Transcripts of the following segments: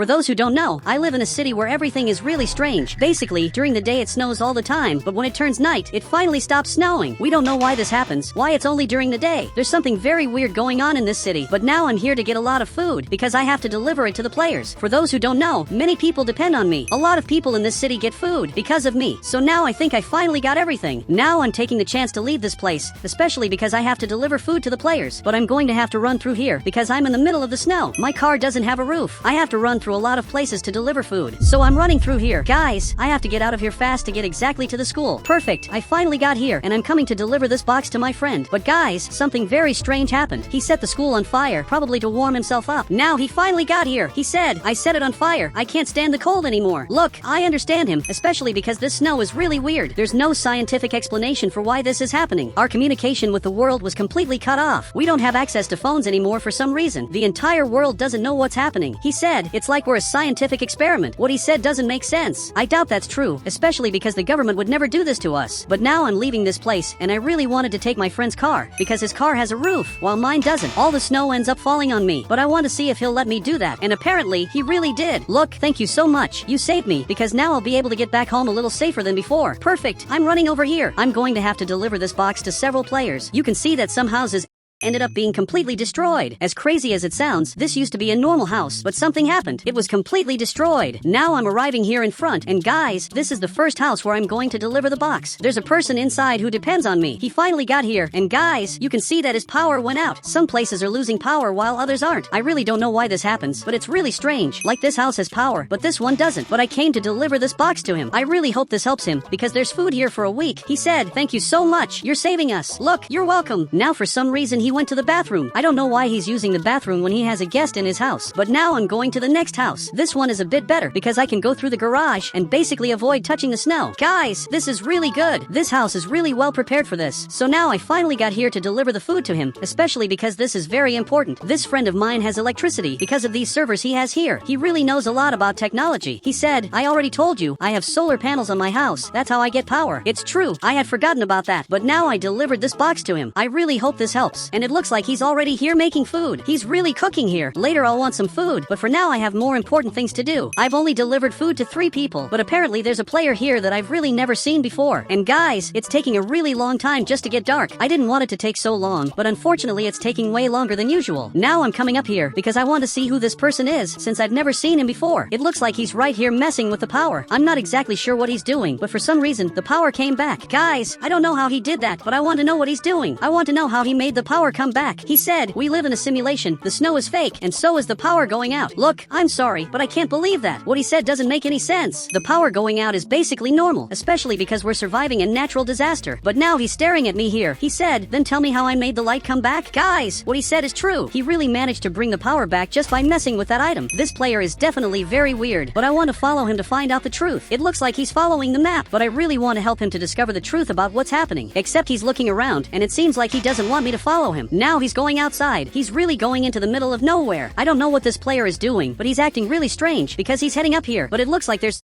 For those who don't know, I live in a city where everything is really strange. Basically, during the day it snows all the time, but when it turns night, it finally stops snowing. We don't know why this happens, why it's only during the day. There's something very weird going on in this city, but now I'm here to get a lot of food, because I have to deliver it to the players. For those who don't know, many people depend on me. A lot of people in this city get food because of me. So now I think I finally got everything. Now I'm taking the chance to leave this place, especially because I have to deliver food to the players. But I'm going to have to run through here, because I'm in the middle of the snow. My car doesn't have a roof. I have to run through a lot of places to deliver food. So I'm running through here. Guys, I have to get out of here fast to get exactly to the school. Perfect. I finally got here, and I'm coming to deliver this box to my friend. But guys, something very strange happened. He set the school on fire, probably to warm himself up. Now he finally got here. He said, I set it on fire. I can't stand the cold anymore. Look, I understand him, especially because this snow is really weird. There's no scientific explanation for why this is happening. Our communication with the world was completely cut off. We don't have access to phones anymore for some reason. The entire world doesn't know what's happening. He said, it's like we're a scientific experiment. What he said doesn't make sense. I doubt that's true, especially because the government would never do this to us. But now I'm leaving this place, and I really wanted to take my friend's car, because his car has a roof, while mine doesn't. All the snow ends up falling on me, but I want to see if he'll let me do that, and apparently, he really did. Look, thank you so much. You saved me, because now I'll be able to get back home a little safer than before. Perfect. I'm running over here. I'm going to have to deliver this box to several players. You can see that some houses ended up being completely destroyed. As crazy as it sounds, this used to be a normal house, but something happened. It was completely destroyed. Now I'm arriving here in front, and guys, this is the first house where I'm going to deliver the box. There's a person inside who depends on me. He finally got here, and guys, you can see that his power went out. Some places are losing power while others aren't. I really don't know why this happens, but it's really strange. Like this house has power, but this one doesn't. But I came to deliver this box to him. I really hope this helps him, because there's food here for a week. He said, thank you so much. You're saving us. Look, you're welcome. Now for some reason he went to the bathroom. I don't know why he's using the bathroom when he has a guest in his house. But now I'm going to the next house. This one is a bit better because I can go through the garage and basically avoid touching the snow. Guys, this is really good. This house is really well prepared for this. So now I finally got here to deliver the food to him, especially because this is very important. This friend of mine has electricity because of these servers he has here. He really knows a lot about technology. He said, I already told you, I have solar panels on my house. That's how I get power. It's true. I had forgotten about that. But now I delivered this box to him. I really hope this helps. And it looks like he's already here making food. He's really cooking here. Later I'll want some food, but for now I have more important things to do. I've only delivered food to 3 people, but apparently there's a player here that I've really never seen before. And guys, it's taking a really long time just to get dark. I didn't want it to take so long, but unfortunately it's taking way longer than usual. Now I'm coming up here because I want to see who this person is, since I've never seen him before. It looks like he's right here messing with the power. I'm not exactly sure what he's doing, but for some reason the power came back. Guys, I don't know how he did that, but I want to know what he's doing. I want to know how he made the power come back. He said, we live in a simulation. The snow is fake, and so is the power going out. Look, I'm sorry, but I can't believe that. What he said doesn't make any sense. The power going out is basically normal, especially because we're surviving a natural disaster. But now he's staring at me here. He said, then tell me how I made the light come back? Guys, what he said is true. He really managed to bring the power back just by messing with that item. This player is definitely very weird, but I want to follow him to find out the truth. It looks like he's following the map, but I really want to help him to discover the truth about what's happening. Except he's looking around, and it seems like he doesn't want me to follow him. Now he's going outside. He's really going into the middle of nowhere. I don't know what this player is doing, but he's acting really strange because he's heading up here. But it looks like there's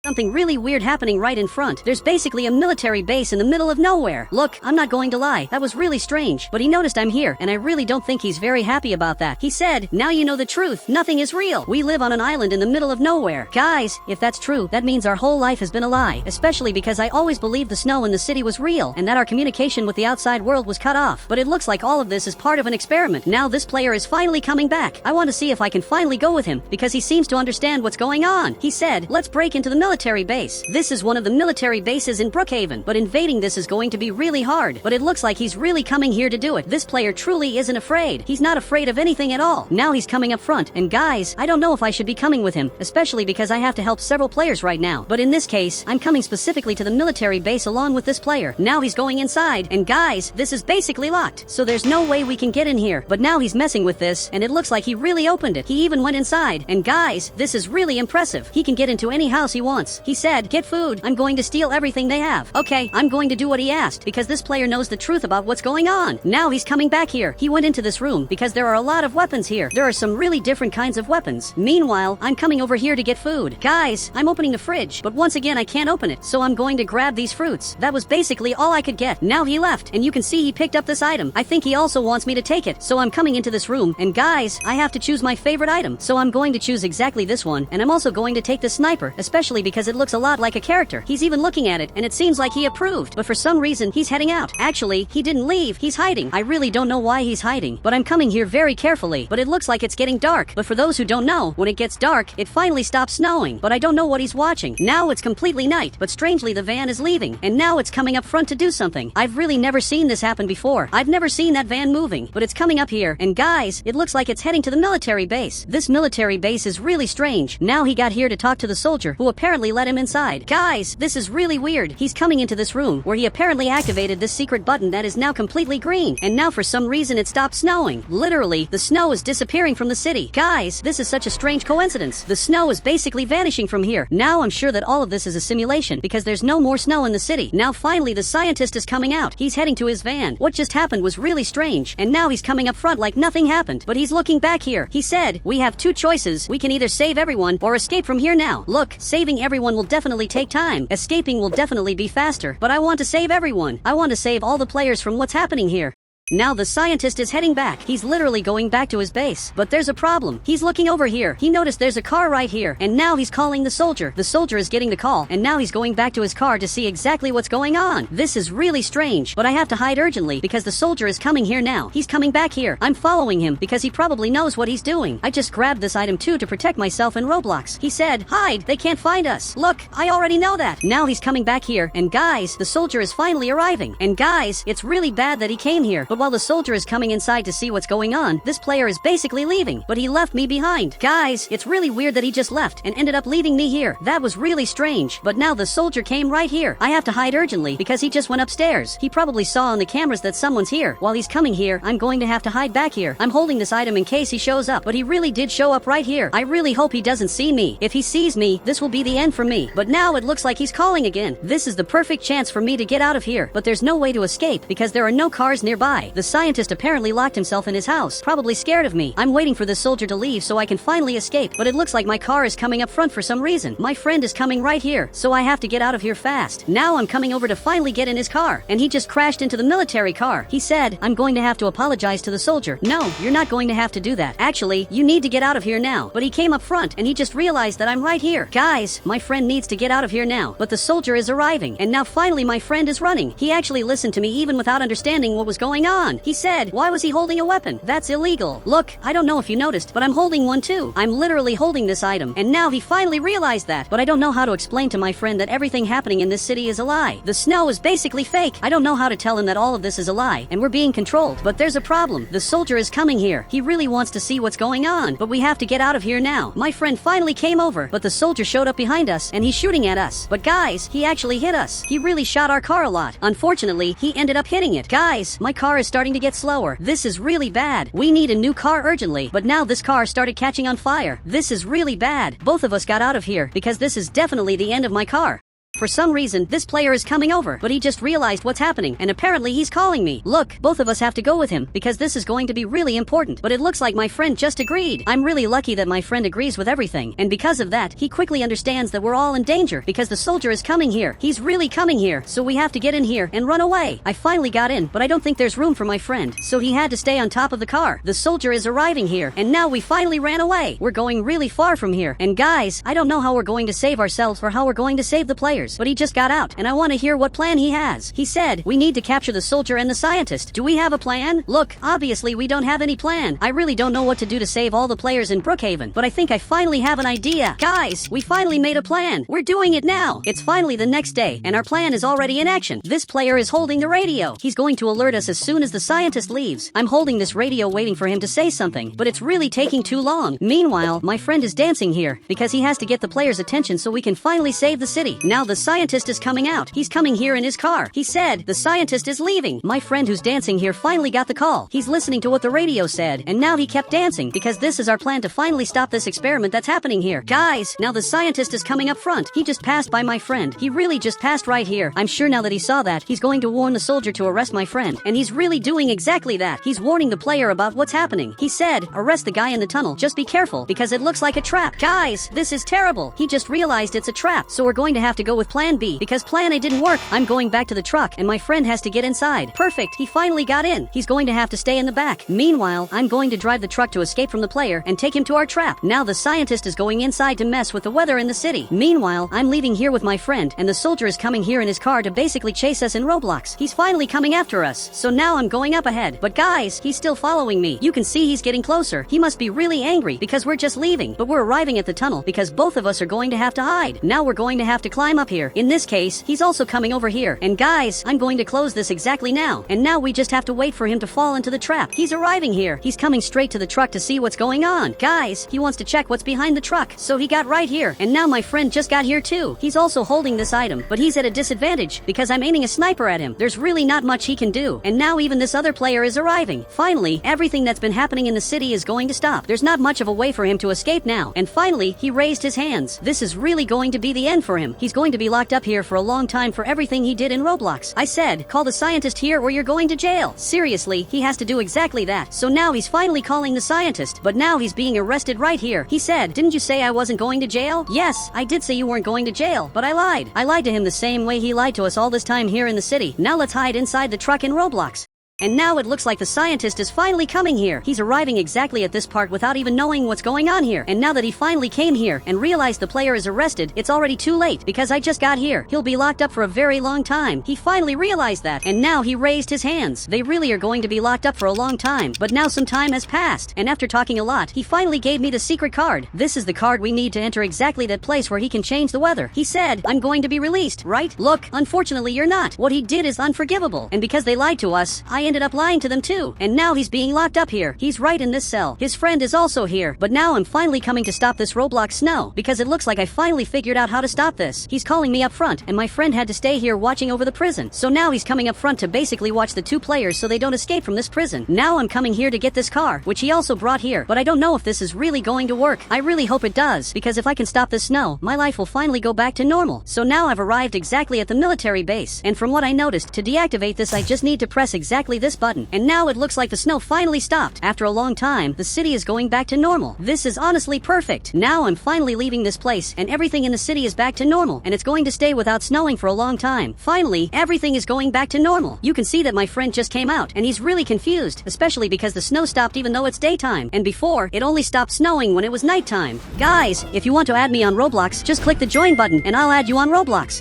something really weird happening right in front. There's basically a military base in the middle of nowhere. Look, I'm not going to lie. That was really strange. But he noticed I'm here, and I really don't think he's very happy about that. He said, now you know the truth. Nothing is real. We live on an island in the middle of nowhere. Guys, if that's true, that means our whole life has been a lie. Especially because I always believed the snow in the city was real, and that our communication with the outside world was cut off. But it looks like all of this is part of an experiment. Now this player is finally coming back. I want to see if I can finally go with him, because he seems to understand what's going on. He said, let's break into the military base. This is one of the military bases in Brookhaven, but invading this is going to be really hard. But it looks like he's really coming here to do it. This player truly isn't afraid. He's not afraid of anything at all. Now he's coming up front, and guys, I don't know if I should be coming with him, especially because I have to help several players right now. But in this case, I'm coming specifically to the military base along with this player. Now he's going inside, and guys, this is basically locked, so there's no way we can get in here. But now he's messing with this, and it looks like he really opened it. He even went inside, and guys, this is really impressive. He can get into any house he wants. wants. He said, get food. I'm going to steal everything they have. Okay, I'm going to do what he asked because this player knows the truth about what's going on. Now he's coming back here. He went into this room because there are a lot of weapons here. There are some really different kinds of weapons. Meanwhile, I'm coming over here to get food. Guys, I'm opening the fridge, but once again I can't open it, so I'm going to grab these fruits. That was basically all I could get. Now he left, and you can see he picked up this item. I think he also wants me to take it, so I'm coming into this room, and guys, I have to choose my favorite item, so I'm going to choose exactly this one, and I'm also going to take the sniper, especially because it looks a lot like a character. He's even looking at it, and it seems like he approved, but for some reason, he's heading out. Actually, he didn't leave. He's hiding. I really don't know why he's hiding, but I'm coming here very carefully, but it looks like it's getting dark. But for those who don't know, when it gets dark, it finally stops snowing, but I don't know what he's watching. Now it's completely night, but strangely the van is leaving, and now it's coming up front to do something. I've really never seen this happen before. I've never seen that van moving, but it's coming up here, and guys, it looks like it's heading to the military base. This military base is really strange. Now he got here to talk to the soldier, who apparently let him inside. Guys, this is really weird. He's coming into this room, where he apparently activated this secret button that is now completely green, and now for some reason it stopped snowing. Literally, the snow is disappearing from the city. Guys, this is such a strange coincidence. The snow is basically vanishing from here. Now I'm sure that all of this is a simulation, because there's no more snow in the city. Now finally the scientist is coming out. He's heading to his van. What just happened was really strange, and now he's coming up front like nothing happened, but he's looking back here. He said, we have two choices. We can either save everyone or escape from here now. Look, saving everyone will definitely take time. Escaping will definitely be faster, but I want to save everyone. I want to save all the players from what's happening here. Now the scientist is heading back. He's literally going back to his base. But there's a problem. He's looking over here. He noticed there's a car right here. And now he's calling the soldier. The soldier is getting the call. And now he's going back to his car to see exactly what's going on. This is really strange. But I have to hide urgently because the soldier is coming here now. He's coming back here. I'm following him because he probably knows what he's doing. I just grabbed this item too to protect myself in Roblox. He said, hide. They can't find us. Look, I already know that. Now he's coming back here. And guys, the soldier is finally arriving. And guys, it's really bad that he came here. But while the soldier is coming inside to see what's going on, this player is basically leaving, but he left me behind. Guys, it's really weird that he just left and ended up leaving me here. That was really strange, but now the soldier came right here. I have to hide urgently because he just went upstairs. He probably saw on the cameras that someone's here. While he's coming here, I'm going to have to hide back here. I'm holding this item in case he shows up, but he really did show up right here. I really hope he doesn't see me. If he sees me, this will be the end for me. But now it looks like he's calling again. This is the perfect chance for me to get out of here, but there's no way to escape because there are no cars nearby. The scientist apparently locked himself in his house, probably scared of me. I'm waiting for this soldier to leave so I can finally escape, but it looks like my car is coming up front for some reason. My friend is coming right here, so I have to get out of here fast. Now I'm coming over to finally get in his car, and he just crashed into the military car. He said, I'm going to have to apologize to the soldier. No, you're not going to have to do that. Actually, you need to get out of here now. But he came up front, and he just realized that I'm right here. Guys, my friend needs to get out of here now, but the soldier is arriving, and now finally my friend is running. He actually listened to me even without understanding what was going on. He said, why was he holding a weapon? That's illegal. Look, I don't know if you noticed, but I'm holding one too. I'm literally holding this item, and now he finally realized that. But I don't know how to explain to my friend that everything happening in this city is a lie. The snow is basically fake. I don't know how to tell him that all of this is a lie, and we're being controlled. But there's a problem. The soldier is coming here. He really wants to see what's going on, but we have to get out of here now. My friend finally came over, but the soldier showed up behind us, and he's shooting at us. But guys, he actually hit us. He really shot our car a lot. Unfortunately, he ended up hitting it. Guys, my car is starting to get slower. This is really bad. We need a new car urgently, but now this car started catching on fire. This is really bad. Both of us got out of here because this is definitely the end of my car. For some reason, this player is coming over, but he just realized what's happening, and apparently he's calling me. Look, both of us have to go with him, because this is going to be really important, but it looks like my friend just agreed. I'm really lucky that my friend agrees with everything, and because of that, he quickly understands that we're all in danger, because the soldier is coming here. He's really coming here, so we have to get in here and run away. I finally got in, but I don't think there's room for my friend, so he had to stay on top of the car. The soldier is arriving here, and now we finally ran away. We're going really far from here, and guys, I don't know how we're going to save ourselves or how we're going to save the players, but he just got out, and I want to hear what plan he has. He said, we need to capture the soldier and the scientist. Do we have a plan? Look, obviously we don't have any plan. I really don't know what to do to save all the players in Brookhaven, but I think I finally have an idea. Guys, we finally made a plan. We're doing it now. It's finally the next day, and our plan is already in action. This player is holding the radio. He's going to alert us as soon as the scientist leaves. I'm holding this radio waiting for him to say something, but it's really taking too long. Meanwhile, my friend is dancing here because he has to get the players' attention so we can finally save the city. Now the the scientist is coming out. He's coming here in his car. He said, the scientist is leaving. My friend who's dancing here finally got the call. He's listening to what the radio said, and now he kept dancing because this is our plan to finally stop this experiment that's happening here. Guys, now the scientist is coming up front. He just passed by my friend. He really just passed right here. I'm sure now that he saw that, he's going to warn the soldier to arrest my friend. And he's really doing exactly that. He's warning the player about what's happening. He said, arrest the guy in the tunnel. Just be careful, because it looks like a trap. Guys, this is terrible. He just realized it's a trap. So we're going to have to go with plan B, because plan A didn't work. I'm going back to the truck, and my friend has to get inside. Perfect. He finally got in. He's going to have to stay in the back. Meanwhile, I'm going to drive the truck to escape from the player and take him to our trap. Now the scientist is going inside to mess with the weather in the city. Meanwhile, I'm leaving here with my friend, and the soldier is coming here in his car to basically chase us in Roblox. He's finally coming after us. So now I'm going up ahead. But guys, he's still following me. You can see he's getting closer. He must be really angry because we're just leaving. But we're arriving at the tunnel because both of us are going to have to hide. Now we're going to have to climb up here. In this case, he's also coming over here. And guys, I'm going to close this exactly now. And now we just have to wait for him to fall into the trap. He's arriving here. He's coming straight to the truck to see what's going on. Guys, he wants to check what's behind the truck. So he got right here. And now my friend just got here too. He's also holding this item, but he's at a disadvantage because I'm aiming a sniper at him. There's really not much he can do. And now even this other player is arriving. Finally, everything that's been happening in the city is going to stop. There's not much of a way for him to escape now. And finally, he raised his hands. This is really going to be the end for him. He's going to be locked up here for a long time for everything he did in Roblox. I said, call the scientist here or you're going to jail. Seriously, he has to do exactly that. So now he's finally calling the scientist, but now he's being arrested right here. He said, didn't you say I wasn't going to jail? Yes, I did say you weren't going to jail, but I lied. I lied to him the same way he lied to us all this time here in the city. Now let's hide inside the truck in Roblox. And now it looks like the scientist is finally coming here. He's arriving exactly at this part without even knowing what's going on here. And now that he finally came here and realized the player is arrested, it's already too late because I just got here. He'll be locked up for a very long time. He finally realized that, and now he raised his hands. They really are going to be locked up for a long time, but now some time has passed. And after talking a lot, he finally gave me the secret card. This is the card we need to enter exactly that place where he can change the weather. He said, I'm going to be released, right? Look, unfortunately you're not. What he did is unforgivable. And because they lied to us, I ended up lying to them too. And now he's being locked up here. He's right in this cell. His friend is also here. But now I'm finally coming to stop this Roblox snow because it looks like I finally figured out how to stop this. He's calling me up front, and my friend had to stay here watching over the prison. So now he's coming up front to basically watch the two players so they don't escape from this prison. Now I'm coming here to get this car, which he also brought here. But I don't know if this is really going to work. I really hope it does, because if I can stop this snow, my life will finally go back to normal. So now I've arrived exactly at the military base. And from what I noticed, to deactivate this I just need to press exactly this button. And now it looks like the snow finally stopped. After a long time, the city is going back to normal. This is honestly perfect. Now I'm finally leaving this place, and everything in the city is back to normal, and it's going to stay without snowing for a long time. Finally, everything is going back to normal. You can see that my friend just came out, and he's really confused, especially because the snow stopped even though it's daytime, and before, it only stopped snowing when it was nighttime. Guys, if you want to add me on Roblox, just click the join button, and I'll add you on Roblox.